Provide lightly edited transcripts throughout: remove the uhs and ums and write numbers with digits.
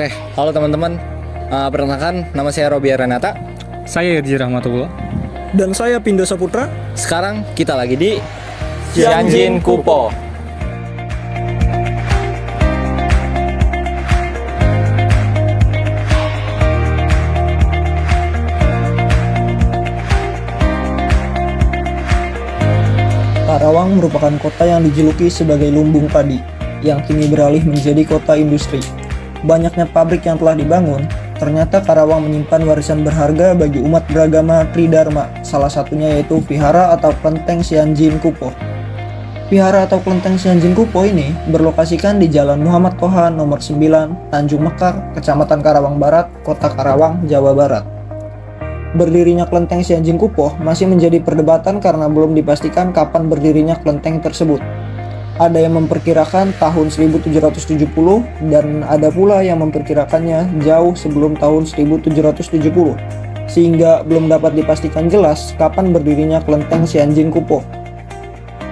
Oke, halo teman-teman. Perkenalkan, nama saya Robi Renata. Saya Irji Rahmatullah. Dan saya Pindo Saputra. Sekarang kita lagi di Tianjin Kupo. Karawang merupakan kota yang dijuluki sebagai lumbung padi, yang kini beralih menjadi kota industri. Banyaknya pabrik yang telah dibangun, ternyata Karawang menyimpan warisan berharga bagi umat beragama Tridharma, salah satunya yaitu Vihara atau Kelenteng Tianjin Kupo. Vihara atau Kelenteng Tianjin Kupo ini berlokasikan di Jalan Muhammad Toha nomor 9, Tanjung Mekar, Kecamatan Karawang Barat, Kota Karawang, Jawa Barat. Berdirinya Kelenteng Tianjin Kupo masih menjadi perdebatan karena belum dipastikan kapan berdirinya kelenteng tersebut. Ada yang memperkirakan tahun 1770 dan ada pula yang memperkirakannya jauh sebelum tahun 1770, sehingga belum dapat dipastikan jelas kapan berdirinya Kelenteng Tianjin Kupo.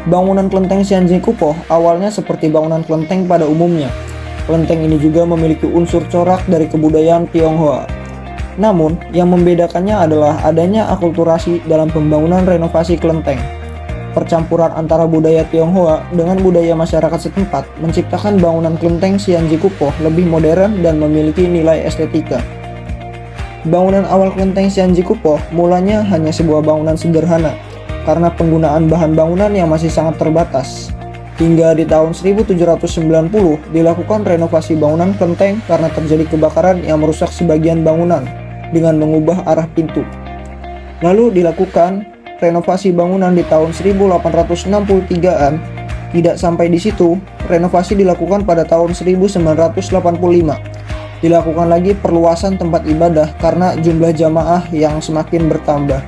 Bangunan Kelenteng Tianjin Kupo awalnya seperti bangunan kelenteng pada umumnya. Kelenteng ini juga memiliki unsur corak dari kebudayaan Tionghoa. Namun, yang membedakannya adalah adanya akulturasi dalam pembangunan renovasi kelenteng. Percampuran antara budaya Tionghoa dengan budaya masyarakat setempat menciptakan bangunan kelenteng Tianjin Kupo lebih modern dan memiliki nilai estetika. Bangunan awal kelenteng Tianjin Kupo mulanya hanya sebuah bangunan sederhana karena penggunaan bahan bangunan yang masih sangat terbatas. Hingga di tahun 1790 dilakukan renovasi bangunan kelenteng karena terjadi kebakaran yang merusak sebagian bangunan dengan mengubah arah pintu. Lalu dilakukan renovasi bangunan di tahun 1863-an. Tidak sampai di situ, renovasi dilakukan pada tahun 1985. Dilakukan lagi perluasan tempat ibadah karena jumlah jamaah yang semakin bertambah.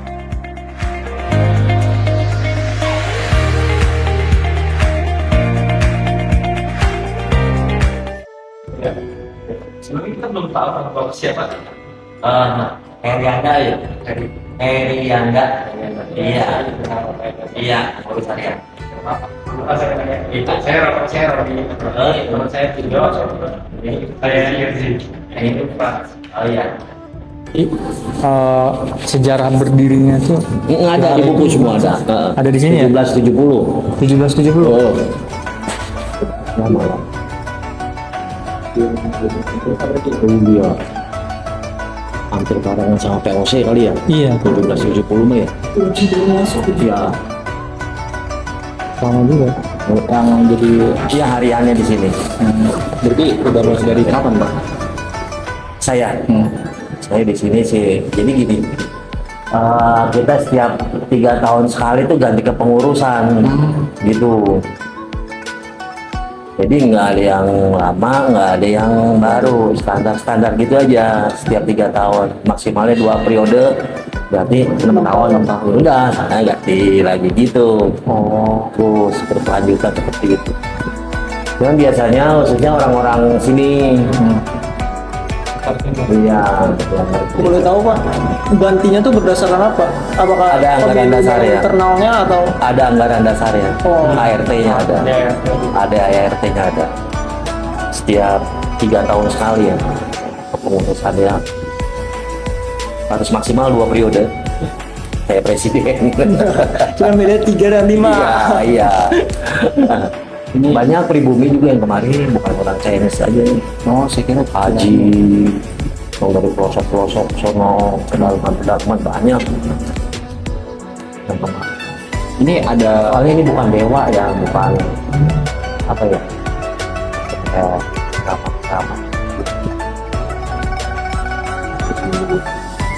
Sebenarnya kita belum tahu nama bapak siapa. Herianda ya. Herianda. Iya. Iya. Bagus saya. Saya Robi. Teman saya Pindo. Saya Irji. Ini Pak. Oh iya. Sejarah berdirinya tuh Ada di buku semua ada. ada di sini ya? 1770. 1770. Oh. Iya. Hampir barengan sama POC kali ya? Iya. 1770 mah ya? Iya. Sama juga. Yang jadi iya hariannya di sini. Berarti udah mulai dari kapan, Pak? Saya di sini sih. Jadi gini. Kita setiap 3 tahun sekali tuh ganti kepengurusan gitu. Jadi nggak ada yang lama, nggak ada yang baru, standar gitu aja. Setiap 3 tahun, maksimalnya 2 periode, berarti 6 tahun. Udah, sana ganti lagi gitu. Terus berkelanjutan seperti itu. Dan biasanya khususnya orang-orang sini. Iya. Boleh tahu Pak, gantinya tuh berdasarkan apa? Apakah Ada anggaran pemilu dasar ya? internalnya atau Ada anggaran dasarnya, Oh. ART-nya ada. Ada ART-nya ada. Setiap 3 tahun sekali ya. Kepengurusannya harus maksimal 2 periode. Saya presiden. cuma beda 3 dan 5? Iya. Banyak pribumi juga yang kemarin, bukan orang Chinese aja. Saya kira Haji, yang dari pelosok-pelosok sono, pedalaman banyak. Yang kemarin. Ini ada Soalnya ini bukan dewa ya, bukan apa ya? Ramah.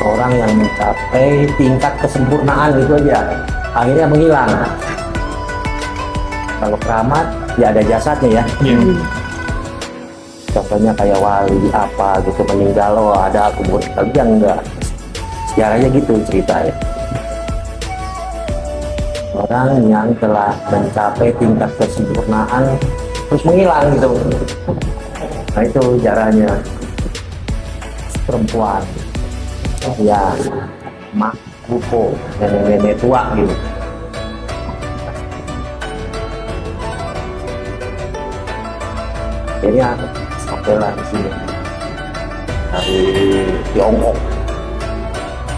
Orang yang mencapai tingkat kesempurnaan itu aja, akhirnya menghilang. Kalau keramat, ya ada jasadnya ya. Contohnya kayak wali apa gitu meninggal, ada kubur, tapi yang enggak. Sejarahnya gitu cerita ya. Orang yang telah mencapai tingkat kesempurnaan terus menghilang gitu. Nah itu caranya. Perempuan ya mak kupo, nenek-nenek tua gitu. Jadi sampailah di sini. dari Tiongkok.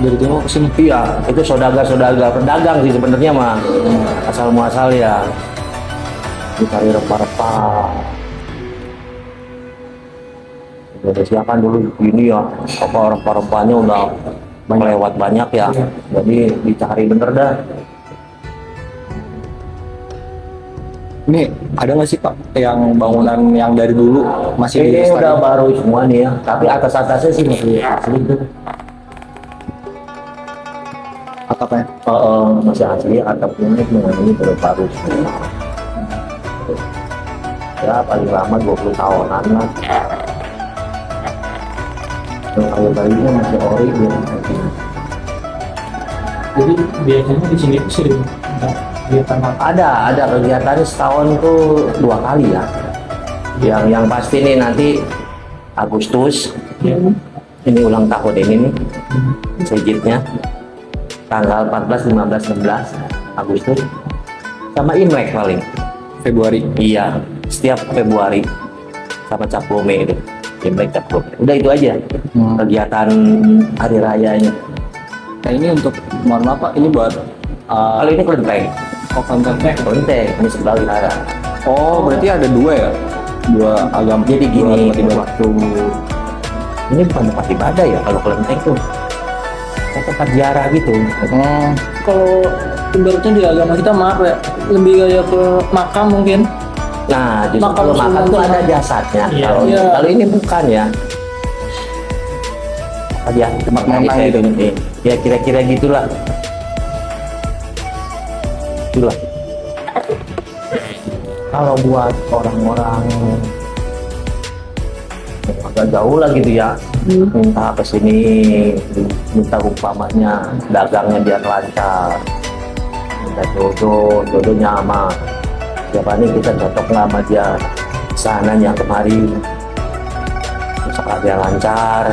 Dari Tiongkok ke sini. Iya, itu saudagar pedagang sih sebenarnya mah. Asal muasal ya. Dicari rempah-rempah. Indonesia kan dulu gini ya, apa rempah-rempahnya udah melewat banyak ya. Jadi dicari bener dah. Ini ada nggak sih Pak yang bangunan yang dari dulu masih di Ini udah stadion? baru semua nih ya, tapi atas-atasnya sih masih asli tuh. Atapnya? Masih asli, atapnya ini baru semua. Ya paling lama 20 tahunan lah. Kalau bayinya masih ori dia. Jadi biasanya di sini tuh sering kegiatan apa? Ada kegiatan setahun tuh 2 kali ya. Yang pasti nih nanti Agustus, ini ulang tahun ini nih, sejitnya tanggal 14, 15, 16 Agustus, sama Imlek paling. Februari. Iya, setiap Februari sama Cap Gome itu. Imlek Cap Gome. Udah itu aja kegiatan hari rayanya. Nah ini untuk, mohon maaf Pak, ini buat Kalau ini kelenteng, konten. ini sebelah wihara. Oh berarti ada dua ya? Dua agama. Jadi gini, dua tempat ibadah. waktu ini bukan tempat ibadah ya, kalau kelenteng tuh kayak tempat ziarah gitu. Kalau ibaratnya di agama kita maaf ya, lebih kayak ke makam mungkin. Nah, justru Makam kalau makan Sunan tuh ada Sunan. jasadnya. Iya. Kalau Iya. kalau ini bukan ya. Apa dia? Tempat mengenang gitu. Ya kira-kira gitulah. Itulah. Kalau buat orang-orang yang agak jauh lah gitu ya, minta ke sini, minta umpamanya dagangnya biar lancar, minta jodohnya sama siapa nih, kita cocok nggak sama dia, sananya kemari, usaha dia lancar,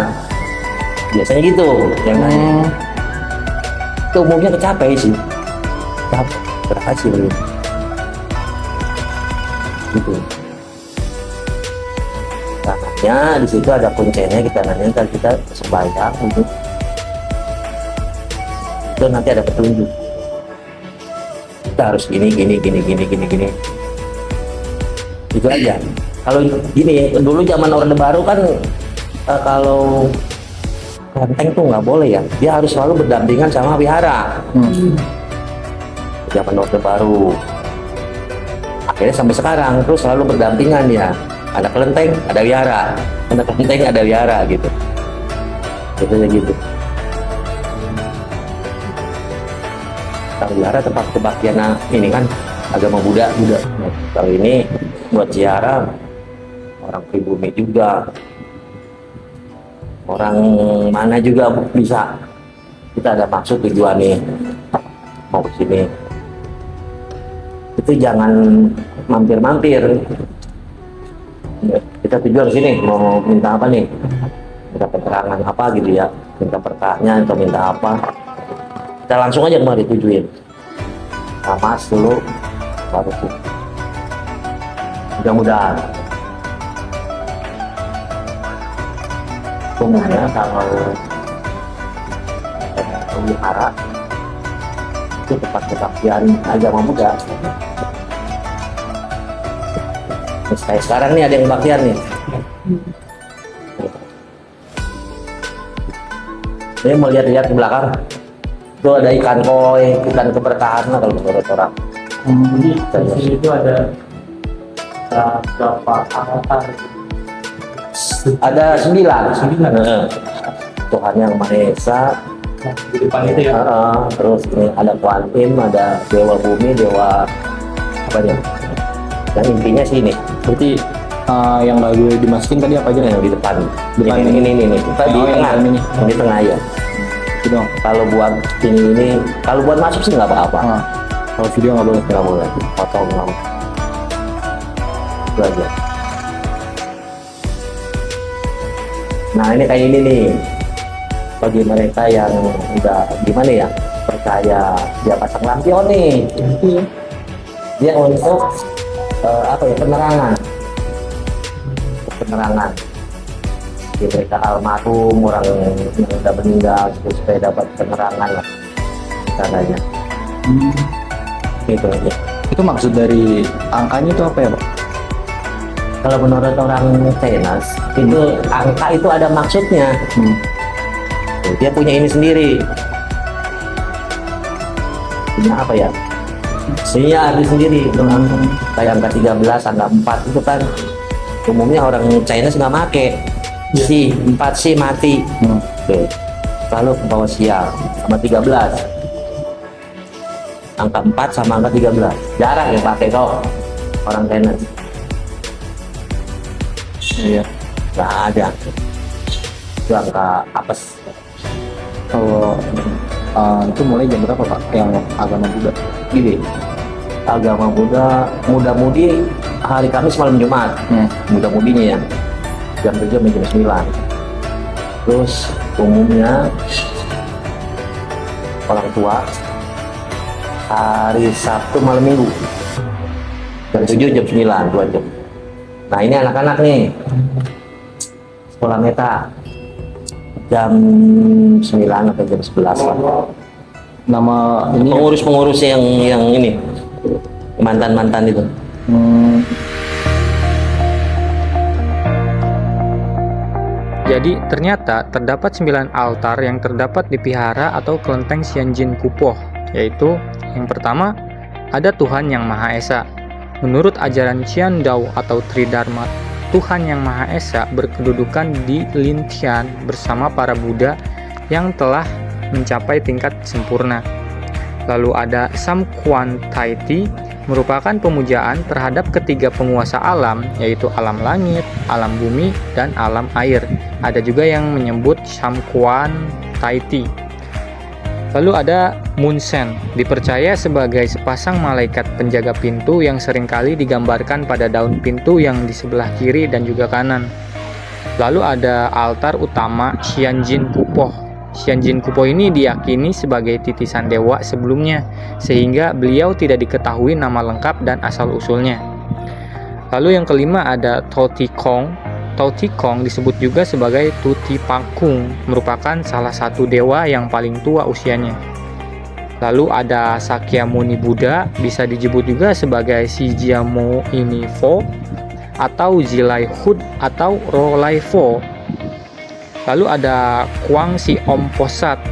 biasanya gitu yang nanya. Itu umumnya kecapai sih, berhasil gitu. Kanannya di situ ada kuncinya, kita nanya ntar kita sembahyang gitu. Itu nanti ada petunjuk. Kita harus gini. Itu aja. Kalau gini, dulu zaman Orde Baru kan kalau kelenteng tuh nggak boleh ya. Dia harus selalu berdampingan sama wihara. Zaman Orde Baru. Akhirnya sampai sekarang terus selalu berdampingan ya. Ada kelenteng, ada wihara. Ada kelenteng, ada wihara gitu. Gitu. Kalau wihara tempat kebaktian ini kan agama Buddha. Kalau ini buat ziarah orang pribumi juga. Orang mana juga bisa. Kita ada maksud tujuan nih mau ke sini. Itu jangan mampir-mampir. Kita tujuan sini mau minta apa nih? Minta keterangan apa gitu ya? Minta pertanyaan atau minta apa? Kita langsung aja kemari tujuin. Mas dulu baru sih. Mudah-mudahan. Umumnya kalau wihara itu tempat kebaktian agama Buddha. Terus kayak sekarang nih ada yang baktian nih. Ini mau lihat-lihat ke belakang. Itu ada ikan koi, ikan keberkahan lah kalau menurut orang. Jadi di sini itu ada berapa avatar? Ada 9. Sembilan. Tuhan yang Maha Esa. Nah, di depan itu ya. Terus ini ada Kuantim, ada Dewa Bumi, Dewa apa ya? Dan intinya sih ini. Berarti yang nggak gue dimasukin tadi apa aja Yang di depan. Depan ini. Kita di Oh, yang tengah. dalam ini. Yang di tengah ya. Gitu. Kalau buat ini, kalau buat masuk sih nggak apa-apa. Kalau video nggak boleh. Nggak boleh. Foto nggak boleh. Itu aja. Nah ini kayak ini nih. Bagi mereka yang udah gimana ya, percaya dia pasang lampion nih. Dia untuk apa ya, penerangan. ya mereka almarhum, orang yang udah meninggal, gitu, supaya dapat penerangan lah caranya. Gitu aja. Itu maksud dari angkanya itu apa ya, Pak? Kalau menurut orang Chinese itu angka itu ada maksudnya. Dia punya ini sendiri. Punya apa ya? Punya arti sendiri. Kayak angka 13, angka 4 itu kan umumnya orang Chinese nggak make. Si 4 si mati. Oke. Lalu ke bawah sial sama 13. Angka 4 sama angka 13. Jarang yang pakai kok orang Chinese. Iya. Nggak ada. Itu angka apes. Kalau itu mulai jam berapa, Pak? Yang agama Buddha? Gini, agama Buddha muda-mudi hari Kamis malam Jumat. Muda-mudinya ya jam 7 sampai jam 9. Terus umumnya orang tua hari Sabtu malam Minggu jam 7 jam 9 2 jam. Nah ini anak-anak nih sekolah meta jam 9 atau jam 11 lah. Nama ini Pengurus-pengurus yang ini mantan-mantan itu. Jadi ternyata terdapat 9 altar yang terdapat di vihara atau kelenteng Xianjin Kupo, yaitu yang pertama ada Tuhan Yang Maha Esa. Menurut ajaran Qian Dao atau Tridharma, Tuhan Yang Maha Esa berkedudukan di Lintian bersama para Buddha yang telah mencapai tingkat sempurna. Lalu ada Samkuan Taiti, merupakan pemujaan terhadap ketiga penguasa alam, yaitu alam langit, alam bumi, dan alam air. Ada juga yang menyebut Samkuan Taiti. Lalu ada Munsen, dipercaya sebagai sepasang malaikat penjaga pintu yang seringkali digambarkan pada daun pintu yang di sebelah kiri dan juga kanan. Lalu ada altar utama Xianjin Kupo. Xianjin Kupo ini diyakini sebagai titisan dewa sebelumnya, sehingga beliau tidak diketahui nama lengkap dan asal-usulnya. Lalu yang kelima ada Tautikong. Tautikong disebut juga sebagai Tuti Pakung, merupakan salah satu dewa yang paling tua usianya. Lalu ada Sakyamuni Buddha, bisa disebut juga sebagai Sijamo Inifo atau Zilai Hud atau Rolai Fo. Lalu ada Kuang Si Om Posat,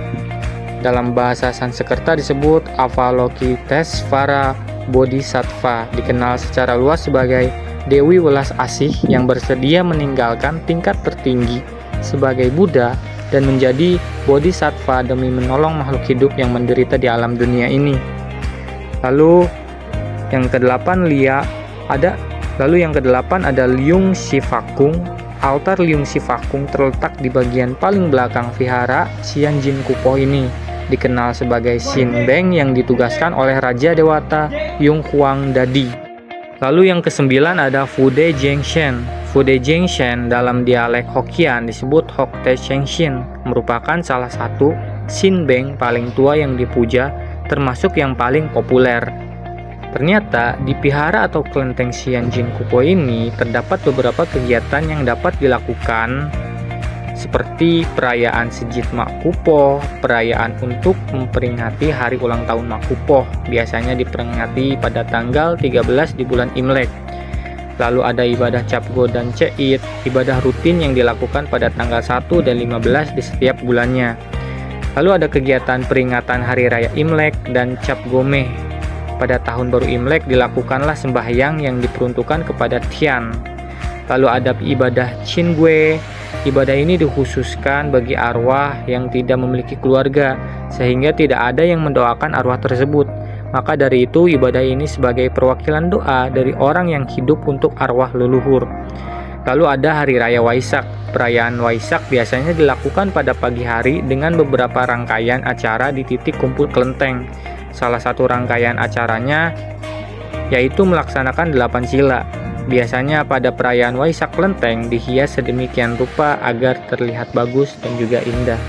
dalam bahasa Sanskerta disebut Avalokitesvara Bodhisattva, dikenal secara luas sebagai Dewi Welas Asih yang bersedia meninggalkan tingkat tertinggi sebagai Buddha dan menjadi Bodhisattva demi menolong makhluk hidup yang menderita di alam dunia ini. Lalu yang kedelapan ada Liung Sifakung. Altar Liung Sifakung terletak di bagian paling belakang vihara Xianjin Kupo ini, dikenal sebagai Xin Beng yang ditugaskan oleh Raja Dewata Yung Huang Dadi. Lalu yang kesembilan ada Fude Jengshen. Fude Jengshen dalam dialek Hokkien disebut Hokte Shengshin, merupakan salah satu Xin Beng paling tua yang dipuja, termasuk yang paling populer. Ternyata di vihara atau kelenteng Xianjin Kupo ini terdapat beberapa kegiatan yang dapat dilakukan, seperti perayaan Sejit Mak Kupo, perayaan untuk memperingati hari ulang tahun Mak Kupo, biasanya diperingati pada tanggal 13 di bulan Imlek. Lalu ada ibadah Capgo dan Ceit, ibadah rutin yang dilakukan pada tanggal 1 dan 15 di setiap bulannya. Lalu ada kegiatan peringatan Hari Raya Imlek dan Cap Gomeh. Pada tahun baru Imlek dilakukanlah sembahyang yang diperuntukkan kepada Tian. Lalu ada ibadah Qingui. Ibadah ini dikhususkan bagi arwah yang tidak memiliki keluarga, sehingga tidak ada yang mendoakan arwah tersebut. Maka dari itu ibadah ini sebagai perwakilan doa dari orang yang hidup untuk arwah leluhur. Lalu ada Hari Raya Waisak. Perayaan Waisak biasanya dilakukan pada pagi hari dengan beberapa rangkaian acara di titik kumpul kelenteng. Salah satu rangkaian acaranya yaitu melaksanakan 8 sila. Biasanya pada perayaan Waisak kelenteng dihias sedemikian rupa agar terlihat bagus dan juga indah.